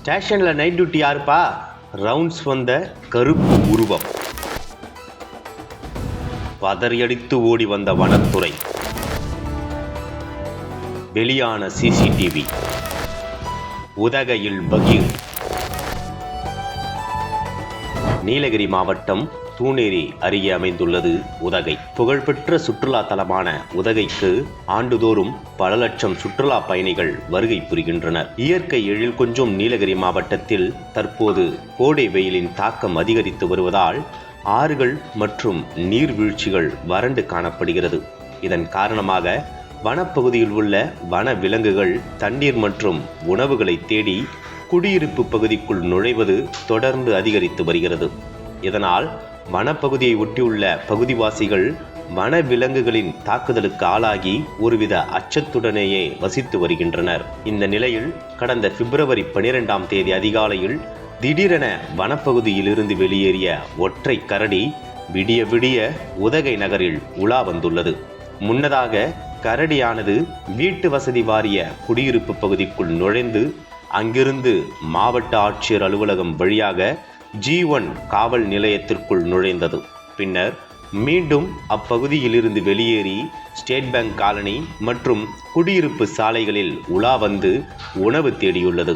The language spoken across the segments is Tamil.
ஸ்டேஷன்ல நைட் டியூட்டி யாருப்பா? ரவுண்ட்ஸ் வந்த கருப்பு உருவம். பதறியடித்து ஓடி வந்த வனத்துறை. வெளியான சிசிடிவி. உதகையில் பகீர். நீலகிரி மாவட்டம் தூணேரி அருகே அமைந்துள்ளது உதகை. புகழ்பெற்ற சுற்றுலா தலமான உதகைக்கு ஆண்டுதோறும் பல லட்சம் சுற்றுலா பயணிகள் வருகை புரிகின்றனர். இயற்கை எழில் கொஞ்சும் நீலகிரி மாவட்டத்தில் தற்போது கோடை வெயிலின் தாக்கம் அதிகரித்து வருவதால் ஆறுகள் மற்றும் நீர்வீழ்ச்சிகள் வறண்டு காணப்படுகிறது. இதன் காரணமாக வனப்பகுதியில் உள்ள வன விலங்குகள் தண்ணீர் மற்றும் உணவுகளை தேடி குடியிருப்பு பகுதிக்குள் நுழைவது தொடர்ந்து அதிகரித்து வருகிறது. இதனால் வனப்பகுதியை ஒட்டியுள்ள பகுதிவாசிகள் வன விலங்குகளின் தாக்குதலுக்கு ஆளாகி ஒருவித அச்சத்துடனேயே வசித்து வருகின்றனர். இந்த நிலையில் கடந்த பிப்ரவரி 12ஆம் தேதி அதிகாலையில் திடீரென வனப்பகுதியிலிருந்து வெளியேறிய ஒற்றை கரடி விடிய விடிய உதகை நகரில் உலா வந்துள்ளது. முன்னதாக கரடியானது வீட்டு வசதி வாரிய குடியிருப்பு பகுதிக்குள் நுழைந்து அங்கிருந்து மாவட்ட ஆட்சியர் அலுவலகம் வழியாக G1 காவல் நிலையத்திற்குள் நுழைந்தது. பின்னர் மீண்டும் அப்பகுதியிலிருந்து வெளியேறி ஸ்டேட் பேங்க் காலனி மற்றும் குடியிருப்பு சாலைகளில் உலா வந்து உணவு தேடியுள்ளது.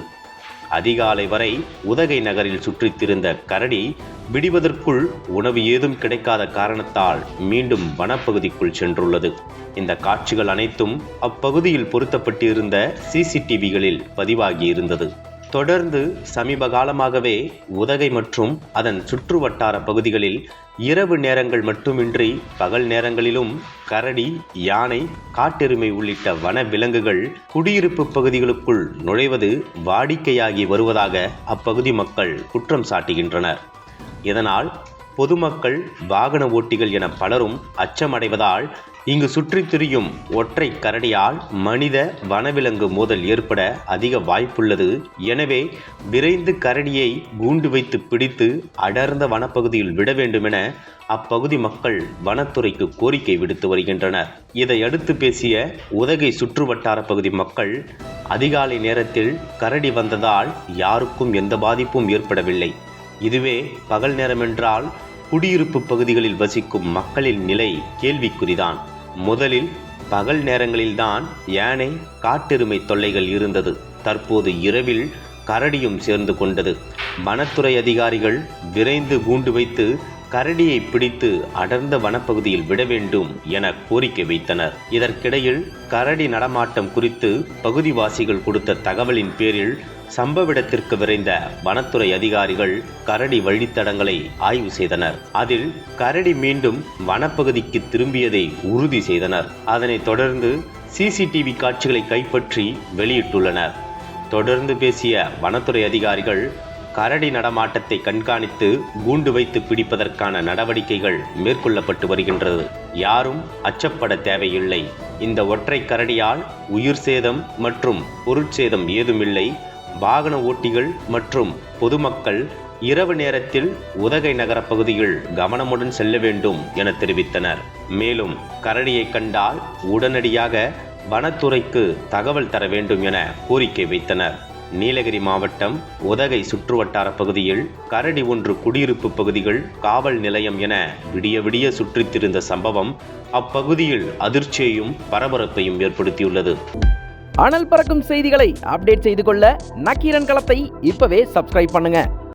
அதிகாலை வரை உதகை நகரில் சுற்றித்திருந்த கரடி விடுவதற்குள் உணவு ஏதும் கிடைக்காத காரணத்தால் மீண்டும் வனப்பகுதிக்குள் சென்றுள்ளது. இந்த காட்சிகள் அனைத்தும் அப்பகுதியில் பொருத்தப்பட்டிருந்த சிசிடிவிகளில் பதிவாகியிருந்தது. தொடர்ந்து சமீப காலமாகவே உதகை மற்றும் அதன் சுற்று வட்டார பகுதிகளில் இரவு நேரங்கள் மட்டுமின்றி பகல் நேரங்களிலும் கரடி, யானை, காட்டெருமை உள்ளிட்ட வன விலங்குகள் குடியிருப்பு பகுதிகளுக்குள் நுழைவது வாடிக்கையாகி வருவதாக அப்பகுதி மக்கள் குற்றம் சாட்டுகின்றனர். இதனால் பொதுமக்கள், வாகன ஓட்டிகள் என பலரும் அச்சமடைவதால் இங்கு சுற்றித் திரியும் ஒற்றை கரடியால் மனித வனவிலங்கு மோதல் ஏற்பட அதிக வாய்ப்புள்ளது. எனவே விரைந்து கரடியை கூண்டு வைத்து பிடித்து அடர்ந்த வனப்பகுதியில் விட வேண்டும் என அப்பகுதி மக்கள் வனத்துறைக்கு கோரிக்கை விடுத்து வருகின்றனர். இதையடுத்து பேசிய உதகை சுற்று வட்டார பகுதி மக்கள், அதிகாலை நேரத்தில் கரடி வந்ததால் யாருக்கும் எந்த பாதிப்பும் ஏற்படவில்லை. இதுவே பகல் நேரமென்றால் குடியிருப்பு பகுதிகளில் வசிக்கும் மக்களின் நிலை கேள்விக்குறிதான். முதலில் பகல் நேரங்களில்தான் யானை, காட்டெருமை தொல்லைகள் இருந்தது. தற்போது இரவில் கரடியும் சேர்ந்து கொண்டது. வனத்துறை அதிகாரிகள் விரைந்து கூண்டு வைத்து கரடியை பிடித்து அடர்ந்த வனப்பகுதியில் விட வேண்டும் என கோரிக்கை வைத்தனர். இதற்கிடையில் கரடி நடமாட்டம் குறித்து பகுதிவாசிகள் கொடுத்த தகவலின் பேரில் சம்பவ இடத்திற்கு விரைந்த வனத்துறை அதிகாரிகள் கரடி வழித்தடங்களை ஆய்வு செய்தனர். அதில் கரடி மீண்டும் வனப்பகுதிக்கு திரும்பியதை உறுதி செய்தனர். அதனைத் தொடர்ந்து சிசிடிவி காட்சிகளை கைப்பற்றி வெளியிட்டுள்ளனர். தொடர்ந்து பேசிய வனத்துறை அதிகாரிகள் கரடி நடமாட்டத்தை கண்காணித்து கூண்டு வைத்து பிடிப்பதற்கான நடவடிக்கைகள் மேற்கொள்ளப்பட்டு வருகின்றது. யாரும் அச்சப்பட தேவையில்லை. இந்த ஒற்றை கரடியால் உயிர் சேதம் மற்றும் பொருட்சேதம் ஏதுமில்லை. வாகன ஓட்டிகள் மற்றும் பொதுமக்கள் இரவு நேரத்தில் உதகை நகர பகுதியில் கவனமுடன் செல்ல வேண்டும் என தெரிவித்தனர். மேலும் கரடியை கண்டால் உடனடியாக வனத்துறைக்கு தகவல் தர வேண்டும் என கோரிக்கை வைத்தனர். நீலகிரி மாவட்டம் உதகை சுற்றுவட்டார பகுதியில் கரடி ஒன்று குடியிருப்பு பகுதிகள், காவல் நிலையம் என விடிய விடிய சுற்றித்திருந்த சம்பவம் அப்பகுதியில் அதிர்ச்சியையும் பரபரப்பையும் ஏற்படுத்தியுள்ளது. அனல் பறக்கும் செய்திகளை அப்டேட் செய்து கொள்ள நக்கீரன் களத்தை இப்பவே சப்ஸ்கிரைப் பண்ணுங்க.